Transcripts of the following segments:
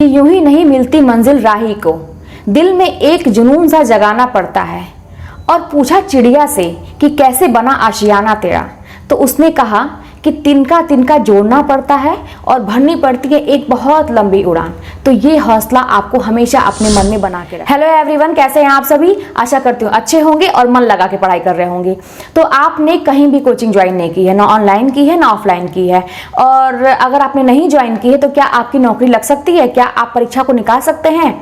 यूं ही नहीं मिलती मंजिल राही को, दिल में एक जुनून सा जगाना पड़ता है। और पूछा चिड़िया से कि कैसे बना आशियाना तेरा, तो उसने कहा कि तिनका तिनका जोड़ना पड़ता है और भरनी पड़ती है एक बहुत लंबी उड़ान। तो ये हौसला आपको हमेशा अपने मन में बना के रखें। हेलो एवरीवन, कैसे हैं आप सभी? आशा करती हूँ अच्छे होंगे और मन लगा के पढ़ाई कर रहे होंगे। तो आपने कहीं भी कोचिंग ज्वाइन नहीं की है, ना ऑनलाइन की है ना ऑफलाइन की है, और अगर आपने नहीं ज्वाइन की है तो क्या आपकी नौकरी लग सकती है? क्या आप परीक्षा को निकाल सकते हैं?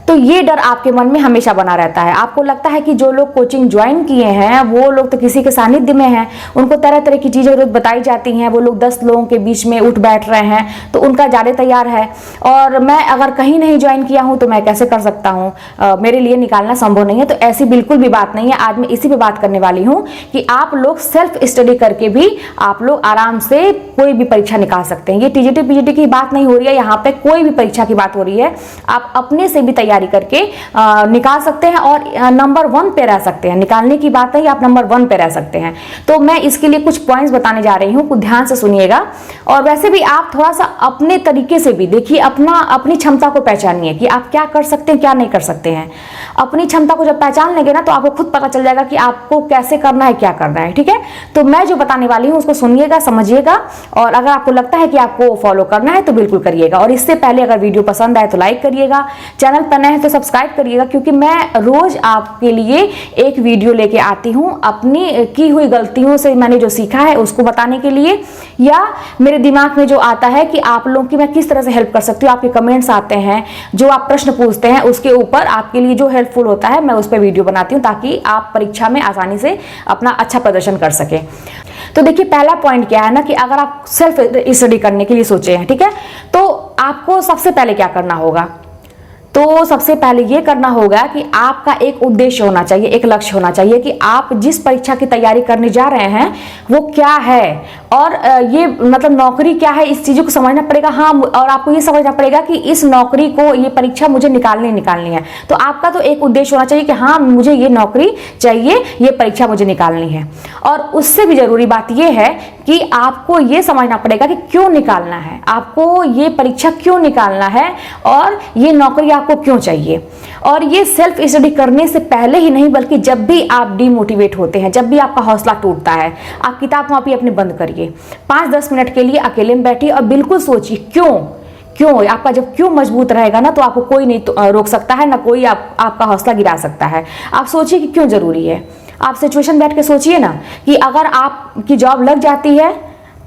तो ये डर आपके मन में हमेशा बना रहता है। आपको लगता है कि जो लोग कोचिंग ज्वाइन किए हैं वो लोग तो किसी के सानिध्य में हैं, उनको तरह तरह की चीज़ें रोज बताई जाती हैं, वो लोग 10 लोगों के बीच में उठ बैठ रहे हैं तो उनका ज़्यादा तैयार है, और मैं अगर कहीं नहीं ज्वाइन किया हूँ तो मैं कैसे कर सकता हूँ, मेरे लिए निकालना संभव नहीं है। तो ऐसी बिल्कुल भी बात नहीं है। आज मैं इसी पे बात करने वाली हूँ कि आप लोग सेल्फ स्टडी करके भी आप लोग आराम से कोई भी परीक्षा निकाल सकते हैं। ये टीजीटी पीजीटी की बात नहीं हो रही है, यहाँ पे कोई भी परीक्षा की बात हो रही है। आप अपने से भी तैयारी करके निकाल सकते हैं और नंबर 1 पे रह सकते हैं। निकालने की बात है, आप नंबर 1 पे रह सकते हैं। तो मैं इसके लिए कुछ पॉइंट्स बताने जा रही हूँ, कुछ ध्यान से सुनिएगा। और वैसे भी आप थोड़ा सा अपने तरीके से भी देखिए, अपनी क्षमता को पहचानिए कि आप क्या कर सकते हैं, क्या नहीं कर सकते हैं। अपनी क्षमता को जब पहचान लेंगे ना तो आपको खुद पता चल जाएगा कि आपको कैसे करना है, क्या करना है। ठीक है, तो मैं जो बताने वाली हूँ उसको सुनिएगा, समझिएगा, और अगर आपको लगता है कि आपको फॉलो करना है तो बिल्कुल करिएगा। और इससे पहले अगर वीडियो पसंद आए तो लाइक करिएगा, चैनल पर नए हैं तो सब्सक्राइब करिएगा, क्योंकि मैं रोज आपके लिए एक वीडियो लेके आती हूँ अपनी की हुई गलतियों से मैंने जो सीखा है उसको बताने के लिए, या मेरे दिमाग में जो आता है कि आप लोगों की मैं किस तरह से हेल्प कर सकती हूँ। आपके कमेंट्स आते हैं, जो आप प्रश्न पूछते हैं उसके ऊपर आपके लिए जो हेल्पफुल होता है मैं उस पर वीडियो बनाती हूँ ताकि आप परीक्षा में आसानी से अपना अच्छा प्रदर्शन कर सकें। तो देखिए, पहला पॉइंट क्या है ना कि अगर आप सेल्फ स्टडी करने के लिए सोचे हैं, ठीक है, तो आपको सबसे पहले क्या करना होगा? तो सबसे पहले ये करना होगा कि आपका एक उद्देश्य होना चाहिए, एक लक्ष्य होना चाहिए कि आप जिस परीक्षा की तैयारी करने जा रहे हैं वो क्या है, और ये मतलब नौकरी क्या है, इस चीज़ों को समझना पड़ेगा। हाँ, और आपको ये समझना पड़ेगा कि इस नौकरी को, ये परीक्षा मुझे निकालनी है। तो आपका तो एक उद्देश्य होना चाहिए कि हाँ, मुझे ये नौकरी चाहिए, ये परीक्षा मुझे निकालनी है। और उससे भी जरूरी बात ये है कि आपको ये समझना पड़ेगा कि क्यों निकालना है, आपको ये परीक्षा क्यों निकालना है, और ये नौकरी आपको क्यों चाहिए। और ये सेल्फ स्टडी करने से पहले ही नहीं, बल्कि जब भी आप डिमोटिवेट होते हैं, जब भी आपका हौसला टूटता है, आप किताब कॉपी अपनी बंद करिए, 5-10 मिनट के लिए अकेले में बैठिए और बिल्कुल सोचिए क्यों। आपका जब क्यों मजबूत रहेगा ना तो आपको कोई नहीं रोक सकता है, ना कोई आपका हौसला गिरा सकता है। आप सोचिए कि क्यों जरूरी है। आप सिचुएशन बैठ के सोचिए ना कि अगर आपकी जॉब लग जाती है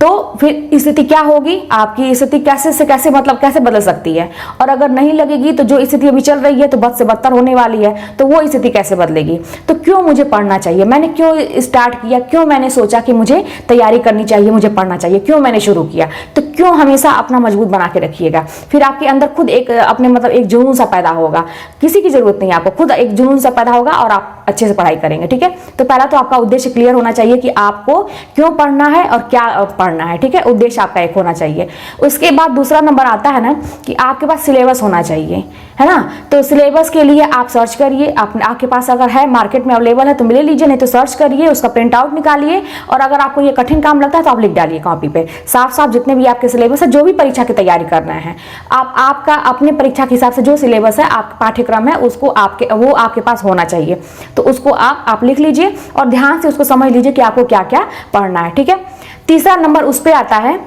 तो फिर स्थिति क्या होगी, आपकी स्थिति कैसे बदल सकती है, और अगर नहीं लगेगी तो जो स्थिति अभी चल रही है तो बद से बदतर होने वाली है, तो वो स्थिति कैसे बदलेगी। तो क्यों मुझे पढ़ना चाहिए, मैंने क्यों स्टार्ट किया, क्यों मैंने सोचा कि मुझे तैयारी करनी चाहिए, मुझे पढ़ना चाहिए, क्यों मैंने शुरू किया। तो क्यों हमेशा अपना मजबूत बना के रखिएगा। फिर आपके अंदर खुद एक अपने एक जुनून सा पैदा होगा, किसी की जरूरत नहीं है, आपको खुद एक जुनून सा पैदा होगा और आप अच्छे से पढ़ाई करेंगे। ठीक है, तो पहला तो आपका उद्देश्य क्लियर होना चाहिए कि आपको क्यों पढ़ना है और क्या पढ़ना है। ठीक है, उद्देश्य आपका एक होना चाहिए। उसके बाद दूसरा नंबर आता है ना कि आपके पास सिलेबस होना चाहिए, है ना। तो सिलेबस के लिए आप सर्च करिए, आपके पास अगर है, मार्केट में अवेलेबल है तो ले लीजिए, नहीं तो सर्च करिए, उसका प्रिंट आउट निकालिए, और अगर आपको ये कठिन काम लगता है तो आप लिख डालिए कॉपी पे साफ साफ जितने भी आपके सिलेबस है, जो भी परीक्षा की तैयारी कर रहे हैं आपका अपने परीक्षा के हिसाब से जो सिलेबस है, आप पाठ्यक्रम है, उसको वो आपके पास होना चाहिए। तो उसको आप लिख लीजिए और ध्यान से उसको समझ लीजिए कि आपको क्या क्या पढ़ना है। ठीक है, तीसरा नंबर उस पे आता है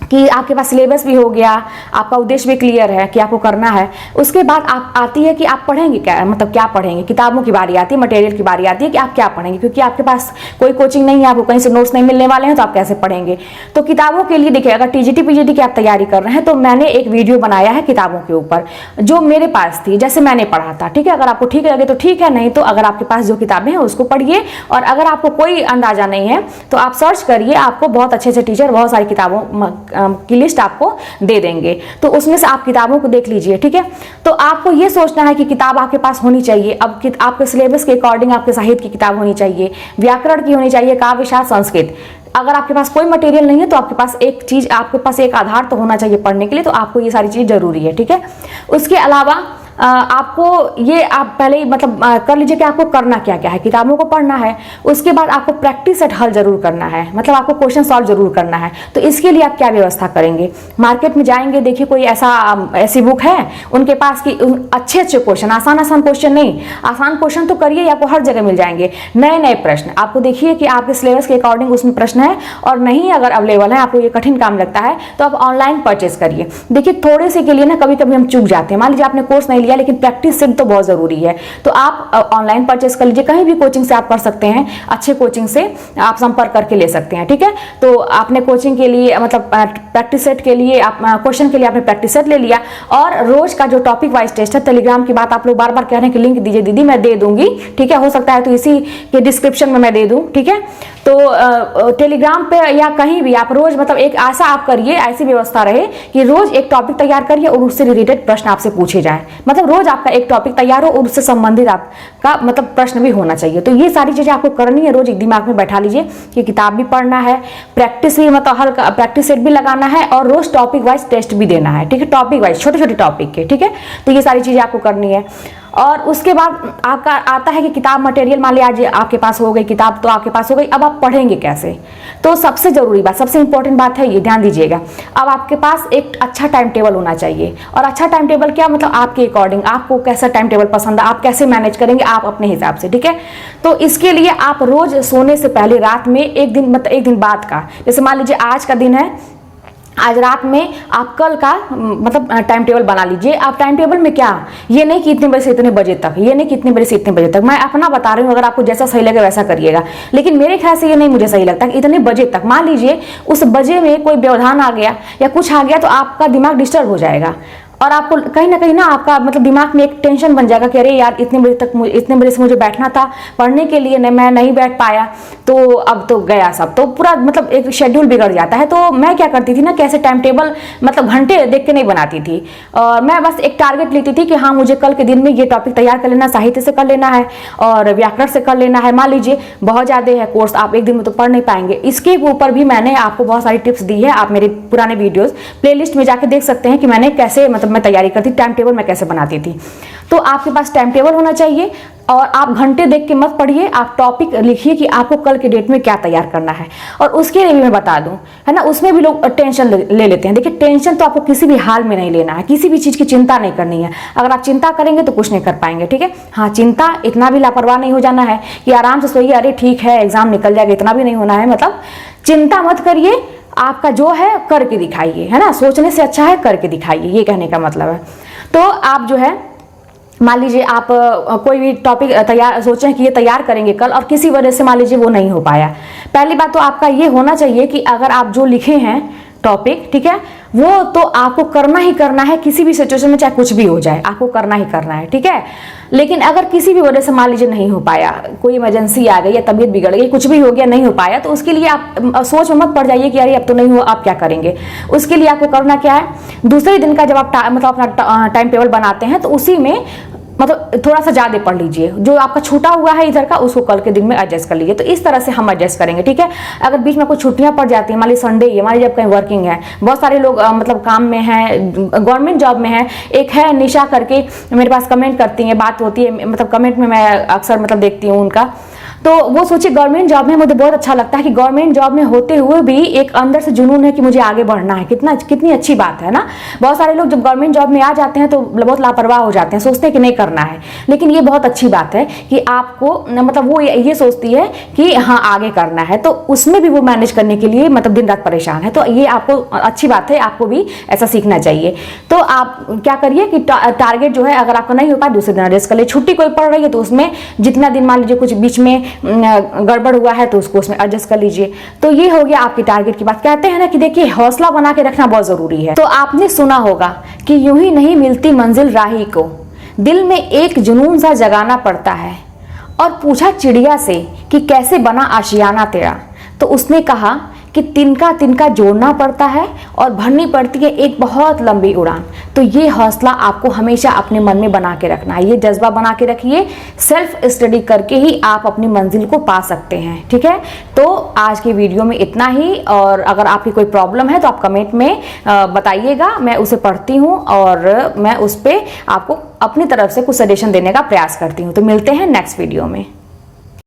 कि आपके पास सिलेबस भी हो गया, आपका उद्देश्य भी क्लियर है कि आपको करना है। उसके बाद आप आती है कि आप पढ़ेंगे क्या, क्या पढ़ेंगे। किताबों की बारी आती है, मटेरियल की बारी आती है कि आप क्या पढ़ेंगे, क्योंकि आपके पास कोई कोचिंग नहीं है, आपको कहीं से नोट्स नहीं मिलने वाले हैं, तो आप कैसे पढ़ेंगे। तो किताबों के लिए देखिए, अगर टीजीटी पीजीटी की आप तैयारी कर रहे हैं तो मैंने एक वीडियो बनाया है किताबों के ऊपर, जो मेरे पास थी, जैसे मैंने पढ़ा था। ठीक है, अगर आपको ठीक लगे तो ठीक है, नहीं तो अगर आपके पास जो किताबें हैं उसको पढ़िए, और अगर आपको कोई अंदाजा नहीं है तो आप सर्च करिए, आपको बहुत अच्छे से टीचर बहुत सारी किताबों की लिस्ट आपको दे देंगे, तो उसमें से आप किताबों को देख लीजिए। ठीक है, तो आपको ये सोचना है कि किताब आपके पास होनी चाहिए। अब आपके सिलेबस के अकॉर्डिंग आपके साहित्य की किताब होनी चाहिए, व्याकरण की होनी चाहिए, काव्य शास्त्र, संस्कृत। अगर आपके पास कोई मटेरियल नहीं है तो आपके पास एक आधार तो होना चाहिए पढ़ने के लिए, तो आपको ये सारी चीज जरूरी है। ठीक है, उसके अलावा आपको ये आप पहले ही मतलब कर लीजिए कि आपको करना क्या क्या है। किताबों को पढ़ना है, उसके बाद आपको प्रैक्टिस सेट हल जरूर करना है, मतलब आपको क्वेश्चन सॉल्व जरूर करना है। तो इसके लिए आप क्या व्यवस्था करेंगे, मार्केट में जाएंगे, देखिए कोई ऐसी बुक है उनके पास कि अच्छे अच्छे क्वेश्चन, आसान आसान क्वेश्चन नहीं, आसान क्वेश्चन तो करिए, आपको हर जगह मिल जाएंगे। नए नए प्रश्न आपको देखिए कि आपके सिलेबस के अकॉर्डिंग उसमें प्रश्न है, और नहीं अगर अवेलेबल है, आपको ये कठिन काम लगता है तो आप ऑनलाइन परचेज करिए। देखिए थोड़े से के लिए ना कभी कभी हम चूक जाते हैं, मान लीजिए आपने कोर्स नहीं लिया लेकिन प्रैक्टिस सेट तो बहुत जरूरी है, तो आप ऑनलाइन परचेज कर लीजिए, कहीं भी कोचिंग से आप कर सकते हैं, अच्छे कोचिंग से आप संपर्क करके ले सकते हैं, ठीक है। तो आपने कोचिंग के लिए मतलब प्रैक्टिस सेट के लिए आप क्वेश्चन के लिए आपने प्रैक्टिस सेट ले लिया, और रोज का जो टॉपिक वाइज टेस्ट है, टेलीग्राम की बात आप लोग बार बार कह रहे हैं कि लिंक दीजिए दीदी, मैं दे दूंगी, ठीक है, हो सकता है तो इसी के डिस्क्रिप्शन में मैं दे दूं, ठीक है। तो टेलीग्राम पे या कहीं भी आप रोज मतलब एक ऐसा आप करिए, ऐसी व्यवस्था रहे कि रोज एक टॉपिक तैयार करिए और उससे रिलेटेड प्रश्न आपसे पूछे जाए, मतलब रोज आपका एक टॉपिक तैयार हो और उससे संबंधित आपका मतलब प्रश्न भी होना चाहिए। तो ये सारी चीजें आपको करनी है, रोज एक दिमाग में बैठा लीजिए कि किताब भी पढ़ना है, प्रैक्टिस भी मतलब हल्का प्रैक्टिस सेट भी लगाना है, और रोज टॉपिक वाइज टेस्ट भी देना है, ठीक है, टॉपिक वाइज छोटे छोटे टॉपिक के, ठीक है। तो ये सारी चीजें आपको करनी है। और उसके बाद आपका आता है कि किताब मटेरियल, मान लिया आज आपके पास हो गई किताब, तो आपके पास हो गई, अब आप पढ़ेंगे कैसे। तो सबसे जरूरी बात, सबसे इंपॉर्टेंट बात है ये, ध्यान दीजिएगा, अब आपके पास एक अच्छा टाइम टेबल होना चाहिए। और अच्छा टाइम टेबल क्या मतलब, आपके अकॉर्डिंग आपको कैसा टाइम टेबल पसंद है, आप कैसे मैनेज करेंगे आप अपने हिसाब से, ठीक है। तो इसके लिए आप रोज सोने से पहले रात में एक दिन मतलब एक दिन बाद का, जैसे मान लीजिए आज का दिन है, आज रात में आप कल का मतलब टाइम टेबल बना लीजिए। आप टाइम टेबल में क्या, ये नहीं कि इतने बजे से इतने बजे तक, ये नहीं कि इतने बजे से इतने बजे तक, मैं अपना बता रही हूँ, अगर आपको जैसा सही लगे वैसा करिएगा, लेकिन मेरे ख्याल से ये नहीं मुझे सही लगता कि इतने बजे तक, मान लीजिए उस बजे में कोई व्यवधान आ गया या कुछ आ गया तो आपका दिमाग डिस्टर्ब हो जाएगा, और आपको कहीं ना कहीं ना आपका मतलब दिमाग में एक टेंशन बन जाएगा कि अरे यार इतने बजे से मुझे बैठना था पढ़ने के लिए, मैं नहीं बैठ पाया, तो अब तो गया सब, तो पूरा मतलब एक शेड्यूल बिगड़ जाता है। तो मैं क्या करती थी ना, कैसे टाइम टेबल मतलब घंटे देख के नहीं बनाती थी, और मैं बस एक टारगेट लेती थी कि हाँ मुझे कल के दिन में ये टॉपिक तैयार कर लेना, साहित्य से कर लेना है और व्याकरण से कर लेना है। मान लीजिए बहुत ज़्यादा है कोर्स, आप एक दिन में तो पढ़ नहीं पाएंगे, इसके ऊपर भी मैंने आपको बहुत सारी टिप्स दी है, आप मेरे पुराने वीडियोज़ प्लेलिस्ट में जाके देख सकते हैं कि मैंने कैसे मतलब मैं तैयारी करती, टाइम टेबल मैं कैसे बनाती थी। तो आपके पास टाइम टेबल होना चाहिए, और आप घंटे देख के मत पढ़िए, आप टॉपिक लिखिए कि आपको कल के डेट में क्या तैयार करना है। और उसके लिए भी मैं बता दूं, है ना, उसमें भी लोग टेंशन ले लेते हैं। देखिए टेंशन तो आपको किसी भी हाल में नहीं लेना है, किसी भी चीज़ की चिंता नहीं करनी है। अगर आप चिंता करेंगे तो कुछ नहीं कर पाएंगे, ठीक है। हाँ, चिंता इतना भी लापरवाह नहीं हो जाना है कि आराम से सोइए, अरे ठीक है एग्जाम निकल जाएगा, इतना भी नहीं होना है। मतलब चिंता मत करिए, आपका जो है करके दिखाइए, है ना, सोचने से अच्छा है करके दिखाइए, ये कहने का मतलब है। तो आप जो है मान लीजिए आप कोई भी टॉपिक तैयार सोचें कि ये तैयार करेंगे कल, और किसी वजह से मान लीजिए वो नहीं हो पाया, पहली बात तो आपका ये होना चाहिए कि अगर आप जो लिखे हैं टॉपिक, ठीक है, वो तो आपको करना ही करना है, किसी भी सिचुएशन में चाहे कुछ भी हो जाए आपको करना ही करना है, ठीक है। लेकिन अगर किसी भी वजह से मान लीजिए नहीं हो पाया, कोई इमरजेंसी आ गई या तबीयत बिगड़ गई, कुछ भी हो गया, नहीं हो पाया, तो उसके लिए आप सोच में मत पड़ जाइए कि अरे अब तो नहीं हुआ, आप क्या करेंगे। उसके लिए आपको करना क्या है, दूसरे दिन का जब आप मतलब अपना टाइम टेबल बनाते हैं तो उसी में मतलब थोड़ा सा ज़्यादा पढ़ लीजिए, जो आपका छूटा हुआ है इधर का उसको कल के दिन में एडजस्ट कर लीजिए। तो इस तरह से हम एडजस्ट करेंगे, ठीक है। अगर बीच में कोई छुट्टियां पड़ जाती हैं, मान लीजिए संडे है, मान लीजिए आप कहीं वर्किंग है, बहुत सारे लोग मतलब काम में हैं, गवर्नमेंट जॉब में है, एक है निशा करके मेरे पास कमेंट करती हैं, बात होती है, मतलब कमेंट में मैं अक्सर मतलब देखती हूँ उनका, तो वो सोचिए गवर्नमेंट जॉब में, मुझे बहुत अच्छा लगता है कि गवर्नमेंट जॉब में होते हुए भी एक अंदर से जुनून है कि मुझे आगे बढ़ना है, कितनी अच्छी बात है ना। बहुत सारे लोग जब गवर्नमेंट जॉब में आ जाते हैं तो बहुत लापरवाह हो जाते हैं, सोचते हैं कि नहीं करना है, लेकिन ये बहुत अच्छी बात है कि आपको मतलब वो ये सोचती है कि हाँ आगे करना है, तो उसमें भी वो मैनेज करने के लिए मतलब दिन रात परेशान है। तो ये आपको अच्छी बात है, आपको भी ऐसा सीखना चाहिए। तो आप क्या करिए कि टारगेट जो है अगर आपका नहीं हो पाए दूसरे दिन एडजस्ट कर ले। छुट्टी कोई पड़ रही है तो उसमें जितना दिन मान लीजिए कुछ बीच में गड़बड़ हुआ है तो उसको उसमें एडजस्ट कर लीजिए। तो ये हो गया आपकी टारगेट की बात। कहते हैं ना कि देखिए हौसला बना के रखना बहुत जरूरी है। तो आपने सुना होगा कि यूं ही नहीं मिलती मंजिल राही को, दिल में एक जुनून सा जगाना पड़ता है। और पूछा चिड़िया से कि कैसे बना आशियाना तेरा, तो उसने कहा कि तिनका तिनका जोड़ना पड़ता है और भरनी पड़ती है एक बहुत लंबी उड़ान। तो ये हौसला आपको हमेशा अपने मन में बना के रखना है, ये जज्बा बना के रखिए। सेल्फ स्टडी करके ही आप अपनी मंजिल को पा सकते हैं। ठीक है, तो आज की वीडियो में इतना ही, और अगर आपकी कोई प्रॉब्लम है तो आप कमेंट में बताइएगा, मैं उसे पढ़ती हूँ और मैं उस पर आपको अपनी तरफ से कुछ सजेशन देने का प्रयास करती हूँ। तो मिलते हैं नेक्स्ट वीडियो में।